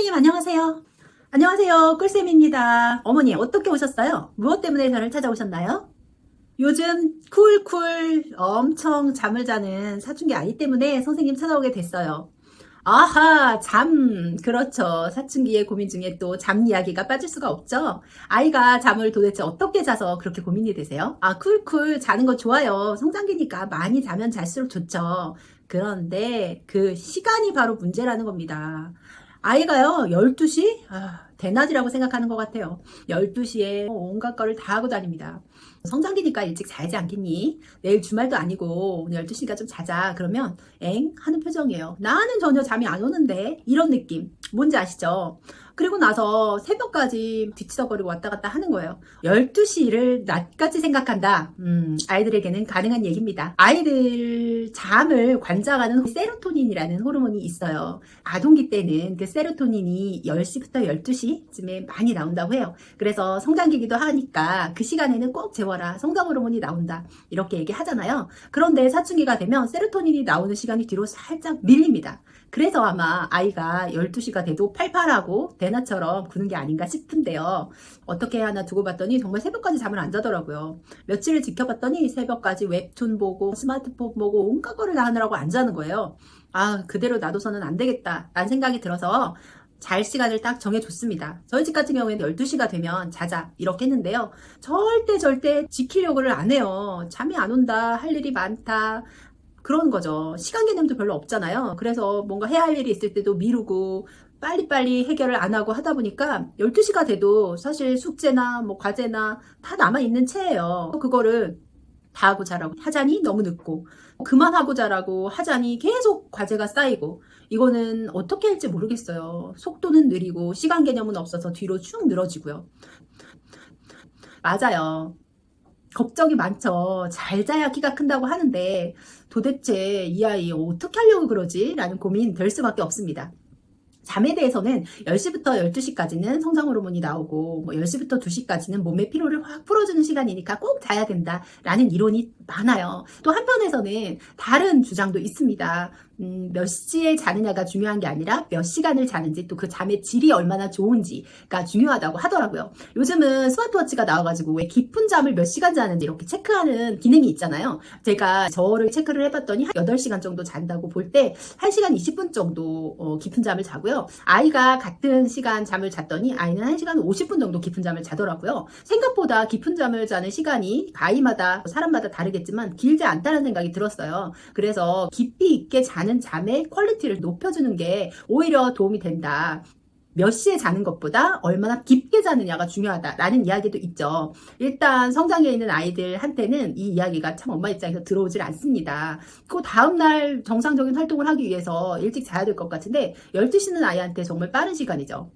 선생님 안녕하세요. 안녕하세요. 꿀쌤입니다. 어머니 어떻게 오셨어요? 무엇 때문에 저를 찾아오셨나요? 요즘 쿨쿨 엄청 잠을 자는 사춘기 아이 때문에 선생님 찾아오게 됐어요. 아하, 잠. 그렇죠. 사춘기의 고민 중에 또 잠 이야기가 빠질 수가 없죠. 아이가 잠을 도대체 어떻게 자서 그렇게 고민이 되세요? 아, 쿨쿨 자는 거 좋아요. 성장기니까 많이 자면 잘수록 좋죠. 그런데 그 시간이 바로 문제라는 겁니다. 아이가요, 12시? 대낮이라고 생각하는 것 같아요. 12시에 온갖 거를 다 하고 다닙니다. 성장기니까 일찍 자야지 않겠니? 내일 주말도 아니고 오늘 12시니까 좀 자자. 그러면 엥? 하는 표정이에요. 나는 전혀 잠이 안 오는데 이런 느낌. 뭔지 아시죠? 그리고 나서 새벽까지 뒤치다거리고 왔다 갔다 하는 거예요. 12시를 낮까지 생각한다. 아이들에게는 가능한 얘기입니다. 아이들 잠을 관장하는 세로토닌이라는 호르몬이 있어요. 아동기 때는 그 세로토닌이 10시부터 12시쯤에 많이 나온다고 해요. 그래서 성장기기도 하니까 그 시간에는 꼭 재워라. 성장 호르몬이 나온다. 이렇게 얘기하잖아요. 그런데 사춘기가 되면 세로토닌이 나오는 시간이 뒤로 살짝 밀립니다. 그래서 아마 아이가 12시가 돼도 팔팔하고 대낮처럼 구는 게 아닌가 싶은데요. 어떻게 하나 두고 봤더니 정말 새벽까지 잠을 안 자더라고요. 며칠을 지켜봤더니 새벽까지 웹툰 보고 스마트폰 보고 온갖 거를 다 하느라고 안 자는 거예요. 아, 그대로 놔둬서는 안 되겠다 라는 생각이 들어서 잘 시간을 딱 정해줬습니다. 저희 집 같은 경우에는 12시가 되면 자자 이렇게 했는데요. 절대 지키려고를 안 해요. 잠이 안 온다, 할 일이 많다, 그런 거죠. 시간 개념도 별로 없잖아요. 그래서 뭔가 해야 할 일이 있을 때도 미루고 빨리빨리 해결을 안 하고 하다 보니까 12시가 돼도 사실 숙제나 뭐 과제나 다 남아있는 채예요. 그거를 다 하고 자라고 하자니 너무 늦고 그만하고 자라고 하자니 계속 과제가 쌓이고 이거는 어떻게 할지 모르겠어요. 속도는 느리고 시간 개념은 없어서 뒤로 쭉 늘어지고요. 맞아요. 걱정이 많죠. 잘 자야 키가 큰다고 하는데 도대체 이 아이 어떻게 하려고 그러지? 라는 고민 될 수밖에 없습니다. 잠에 대해서는 10시부터 12시까지는 성장 호르몬이 나오고 뭐 10시부터 2시까지는 몸의 피로를 확 풀어주는 시간이니까 꼭 자야 된다라는 이론이 많아요. 또 한편에서는 다른 주장도 있습니다. 몇 시에 자느냐가 중요한 게 아니라 몇 시간을 자는지 또 그 잠의 질이 얼마나 좋은지가 중요하다고 하더라고요. 요즘은 스마트워치가 나와가지고 왜 깊은 잠을 몇 시간 자는지 이렇게 체크하는 기능이 있잖아요. 제가 저를 체크를 해봤더니 8시간 정도 잔다고 볼 때 1시간 20분 정도 깊은 잠을 자고요. 아이가 같은 시간 잠을 잤더니 아이는 1시간 50분 정도 깊은 잠을 자더라고요. 생각보다 깊은 잠을 자는 시간이 아이마다 사람마다 다르겠지만 길지 않다는 생각이 들었어요. 그래서 깊이 있게 자는 잠의 퀄리티를 높여주는 게 오히려 도움이 된다. 몇 시에 자는 것보다 얼마나 깊게 자느냐가 중요하다라는 이야기도 있죠. 일단 성장기에 있는 아이들한테는 이 이야기가 참 엄마 입장에서 들어오질 않습니다. 그 다음날 정상적인 활동을 하기 위해서 일찍 자야 될 것 같은데 12시는 아이한테 정말 빠른 시간이죠.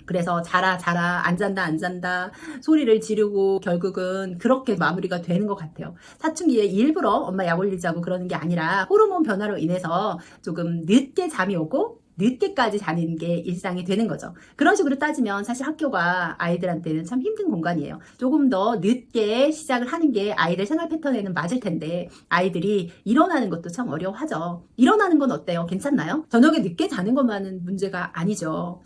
그래서 자라 안 잔다 소리를 지르고 결국은 그렇게 마무리가 되는 것 같아요. 사춘기에 일부러 엄마 약 올리자고 그러는 게 아니라 호르몬 변화로 인해서 조금 늦게 잠이 오고 늦게까지 자는 게 일상이 되는 거죠. 그런 식으로 따지면 사실 학교가 아이들한테는 참 힘든 공간이에요. 조금 더 늦게 시작을 하는 게 아이들 생활 패턴에는 맞을 텐데 아이들이 일어나는 것도 참 어려워하죠. 일어나는 건 어때요? 괜찮나요? 저녁에 늦게 자는 것만은 문제가 아니죠.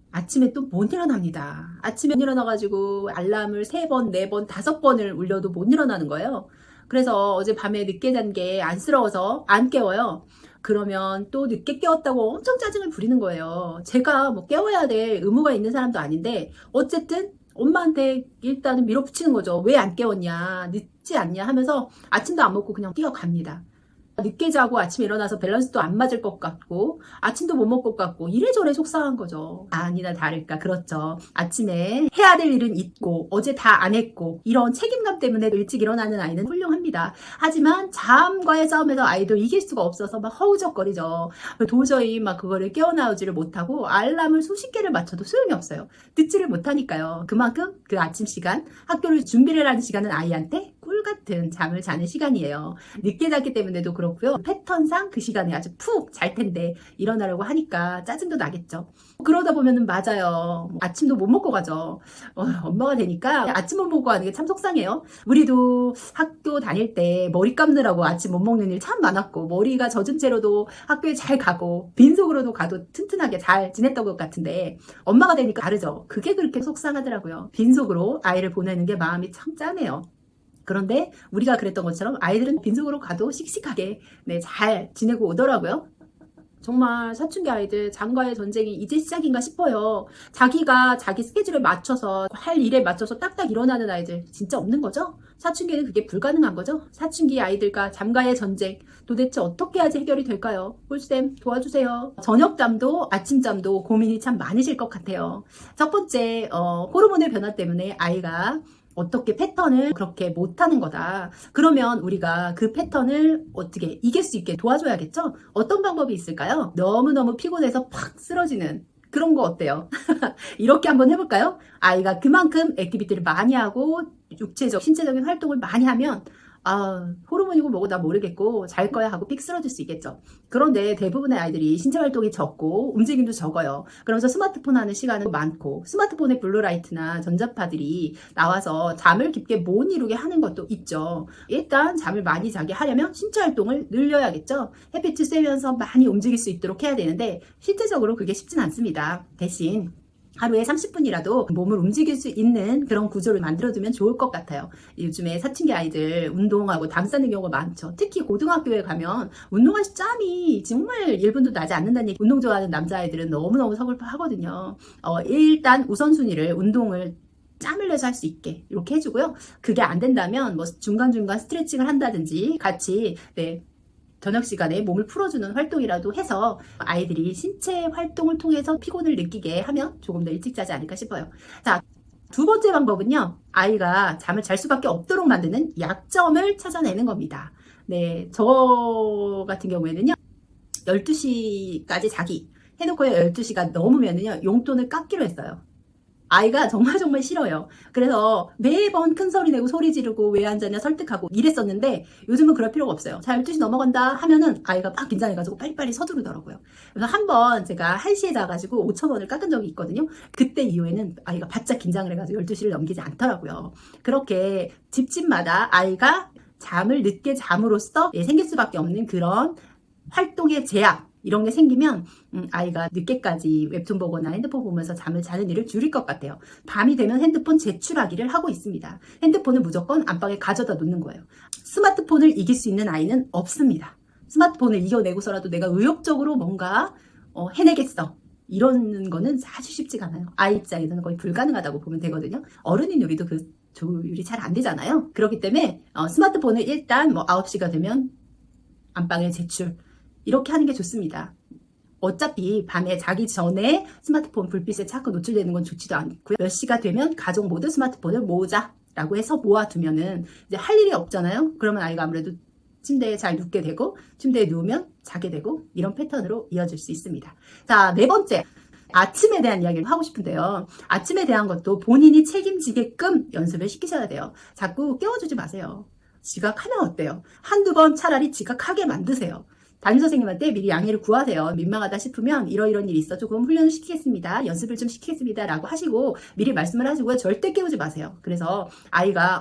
아침에 또 못 일어납니다. 아침에 일어나가지고 알람을 3번, 4번, 5번을 울려도 못 일어나는 거예요. 그래서 어제 밤에 늦게 잔 게 안쓰러워서 안 깨워요. 그러면 또 늦게 깨웠다고 엄청 짜증을 부리는 거예요. 제가 뭐 깨워야 될 의무가 있는 사람도 아닌데 어쨌든 엄마한테 일단은 밀어붙이는 거죠. 왜 안 깨웠냐, 늦지 않냐 하면서 아침도 안 먹고 그냥 뛰어갑니다. 늦게 자고 아침에 일어나서 밸런스도 안 맞을 것 같고 아침도 못 먹을 것 같고 이래저래 속상한 거죠. 아니나 다를까 그렇죠. 아침에 해야 될 일은 있고 어제 다 안 했고 이런 책임감 때문에 일찍 일어나는 아이는 훌륭합니다. 하지만 잠과의 싸움에서 아이도 이길 수가 없어서 막 허우적거리죠. 도저히 막 그거를 깨어나오지를 못하고 알람을 수십 개를 맞춰도 소용이 없어요. 듣지를 못하니까요. 그만큼 그 아침 시간 학교를 준비를 하는 시간은 아이한테 꿀같은 잠을 자는 시간이에요. 늦게 잤기 때문에도 그렇고요. 패턴상 그 시간에 아주 푹 잘 텐데 일어나려고 하니까 짜증도 나겠죠. 그러다 보면은 맞아요. 아침도 못 먹고 가죠. 엄마가 되니까 아침 못 먹고 가는 게 참 속상해요. 우리도 학교 다닐 때 머리 감느라고 아침 못 먹는 일 참 많았고, 머리가 젖은 채로도 학교에 잘 가고 빈속으로도 가도 튼튼하게 잘 지냈던 것 같은데, 엄마가 되니까 다르죠. 그게 그렇게 속상하더라고요. 빈속으로 아이를 보내는 게 마음이 참 짠해요. 그런데 우리가 그랬던 것처럼 아이들은 빈속으로 가도 씩씩하게 잘 지내고 오더라고요. 정말 사춘기 아이들 장과의 전쟁이 이제 시작인가 싶어요. 자기가 자기 스케줄에 맞춰서 할 일에 맞춰서 딱딱 일어나는 아이들 진짜 없는 거죠? 사춘기는 그게 불가능한 거죠? 사춘기 아이들과 잠과의 전쟁 도대체 어떻게 해야지 해결이 될까요? 꿀쌤 도와주세요. 저녁잠도 아침잠도 고민이 참 많으실 것 같아요. 첫 번째 호르몬의 변화 때문에 아이가 어떻게 패턴을 그렇게 못하는 거다. 그러면 우리가 그 패턴을 어떻게 이길 수 있게 도와줘야겠죠? 어떤 방법이 있을까요? 너무너무 피곤해서 팍 쓰러지는 그런 거 어때요? 이렇게 한번 해볼까요? 아이가 그만큼 액티비티를 많이 하고 육체적, 신체적인 활동을 많이 하면 호르몬이고 뭐고 나 모르겠고 잘 거야 하고 픽 쓰러질 수 있겠죠. 그런데 대부분의 아이들이 신체 활동이 적고 움직임도 적어요. 그러면서 스마트폰 하는 시간은 많고 스마트폰의 블루라이트나 전자파들이 나와서 잠을 깊게 못 이루게 하는 것도 있죠. 일단 잠을 많이 자게 하려면 신체 활동을 늘려야겠죠. 햇빛을 쐬면서 많이 움직일 수 있도록 해야 되는데 실제적으로 그게 쉽진 않습니다. 대신 하루에 30분이라도 몸을 움직일 수 있는 그런 구조를 만들어두면 좋을 것 같아요. 요즘에 사춘기 아이들 운동하고 담 싸는 경우가 많죠. 특히 고등학교에 가면 운동할 짬이 정말 1분도 나지 않는다는 얘기. 운동 좋아하는 남자아이들은 너무너무 서글퍼하거든요. 일단 우선순위를 운동을 짬을 내서 할 수 있게 이렇게 해주고요. 그게 안 된다면 뭐 중간중간 스트레칭을 한다든지 같이 저녁 시간에 몸을 풀어주는 활동이라도 해서 아이들이 신체 활동을 통해서 피곤을 느끼게 하면 조금 더 일찍 자지 않을까 싶어요. 자, 두 번째 방법은요. 아이가 잠을 잘 수밖에 없도록 만드는 약점을 찾아내는 겁니다. 저 같은 경우에는요. 12시까지 자기 해놓고 12시가 넘으면은요. 용돈을 깎기로 했어요. 아이가 정말 싫어요. 그래서 매번 큰 소리 내고 소리 지르고 왜 안 자냐 설득하고 이랬었는데 요즘은 그럴 필요가 없어요. 자, 12시 넘어간다 하면은 아이가 막 긴장해가지고 빨리빨리 서두르더라고요. 그래서 한번 제가 1시에 자가지고 5,000원을 깎은 적이 있거든요. 그때 이후에는 아이가 바짝 긴장을 해가지고 12시를 넘기지 않더라고요. 그렇게 집집마다 아이가 잠을 늦게 잠으로써 생길 수밖에 없는 그런 활동의 제약 이런 게 생기면 아이가 늦게까지 웹툰 보거나 핸드폰 보면서 잠을 자는 일을 줄일 것 같아요. 밤이 되면 핸드폰 제출하기를 하고 있습니다. 핸드폰은 무조건 안방에 가져다 놓는 거예요. 스마트폰을 이길 수 있는 아이는 없습니다. 스마트폰을 이겨내고서라도 내가 의욕적으로 뭔가 해내겠어. 이런 거는 아주 쉽지가 않아요. 아이 입장에서는 거의 불가능하다고 보면 되거든요. 어른인 요리도 그 조율이 잘 안 되잖아요. 그렇기 때문에 스마트폰을 일단 9시가 되면 안방에 제출 이렇게 하는 게 좋습니다. 어차피 밤에 자기 전에 스마트폰 불빛에 자꾸 노출되는 건 좋지도 않고요. 몇 시가 되면 가족 모두 스마트폰을 모으자라고 해서 모아두면은 이제 할 일이 없잖아요. 그러면 아이가 아무래도 침대에 잘 눕게 되고 침대에 누우면 자게 되고 이런 패턴으로 이어질 수 있습니다. 자, 네 번째. 아침에 대한 이야기를 하고 싶은데요. 아침에 대한 것도 본인이 책임지게끔 연습을 시키셔야 돼요. 자꾸 깨워주지 마세요. 지각하면 어때요? 한두 번 차라리 지각하게 만드세요. 담임선생님한테 미리 양해를 구하세요. 민망하다 싶으면 이런 일이 있어. 조금 훈련을 시키겠습니다. 연습을 좀 시키겠습니다. 라고 하시고 미리 말씀을 하시고요. 절대 깨우지 마세요. 그래서 아이가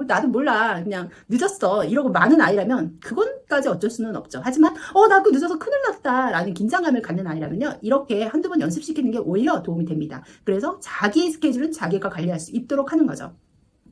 나도 몰라. 그냥 늦었어. 이러고 많은 아이라면 그건까지 어쩔 수는 없죠. 하지만 나 그 늦어서 큰일 났다. 라는 긴장감을 갖는 아이라면요. 이렇게 한두 번 연습시키는 게 오히려 도움이 됩니다. 그래서 자기 스케줄은 자기가 관리할 수 있도록 하는 거죠.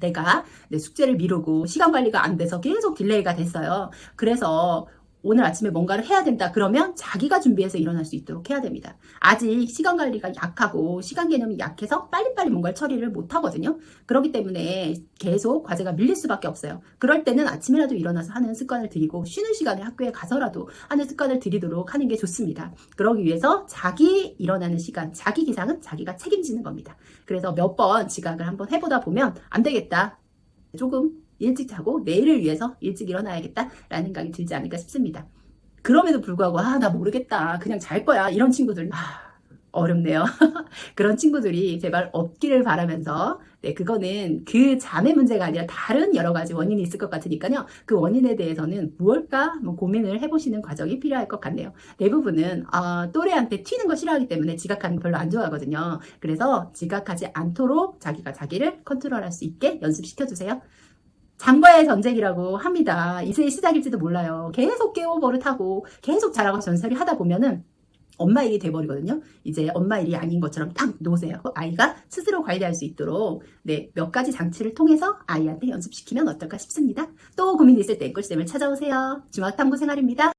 내가 내 숙제를 미루고 시간 관리가 안 돼서 계속 딜레이가 됐어요. 그래서 오늘 아침에 뭔가를 해야 된다 그러면 자기가 준비해서 일어날 수 있도록 해야 됩니다. 아직 시간 관리가 약하고 시간 개념이 약해서 빨리빨리 뭔가를 처리를 못 하거든요. 그렇기 때문에 계속 과제가 밀릴 수밖에 없어요. 그럴 때는 아침에라도 일어나서 하는 습관을 들이고 쉬는 시간에 학교에 가서라도 하는 습관을 들이도록 하는 게 좋습니다. 그러기 위해서 자기 일어나는 시간, 자기 기상은 자기가 책임지는 겁니다. 그래서 몇 번 지각을 한번 해보다 보면 안 되겠다. 조금 일찍 자고 내일을 위해서 일찍 일어나야겠다라는 생각이 들지 않을까 싶습니다. 그럼에도 불구하고 나 모르겠다. 그냥 잘 거야. 이런 친구들 어렵네요. 그런 친구들이 제발 없기를 바라면서 네, 그거는 그 자매 문제가 아니라 다른 여러 가지 원인이 있을 것 같으니까요. 그 원인에 대해서는 무엇일까 고민을 해보시는 과정이 필요할 것 같네요. 대부분은 또래한테 튀는 거 싫어하기 때문에 지각하는 거 별로 안 좋아하거든요. 그래서 지각하지 않도록 자기가 자기를 컨트롤할 수 있게 연습시켜주세요. 장과의 전쟁이라고 합니다. 이제 시작일지도 몰라요. 계속 깨워 버릇하고 계속 자라고 전설이 하다 보면은 엄마 일이 돼버리거든요. 이제 엄마 일이 아닌 것처럼 딱 놓으세요. 아이가 스스로 관리할 수 있도록 네, 몇 가지 장치를 통해서 아이한테 연습시키면 어떨까 싶습니다. 또 고민 있을 때 꿀쌤을 찾아오세요. 중학탐구 생활입니다.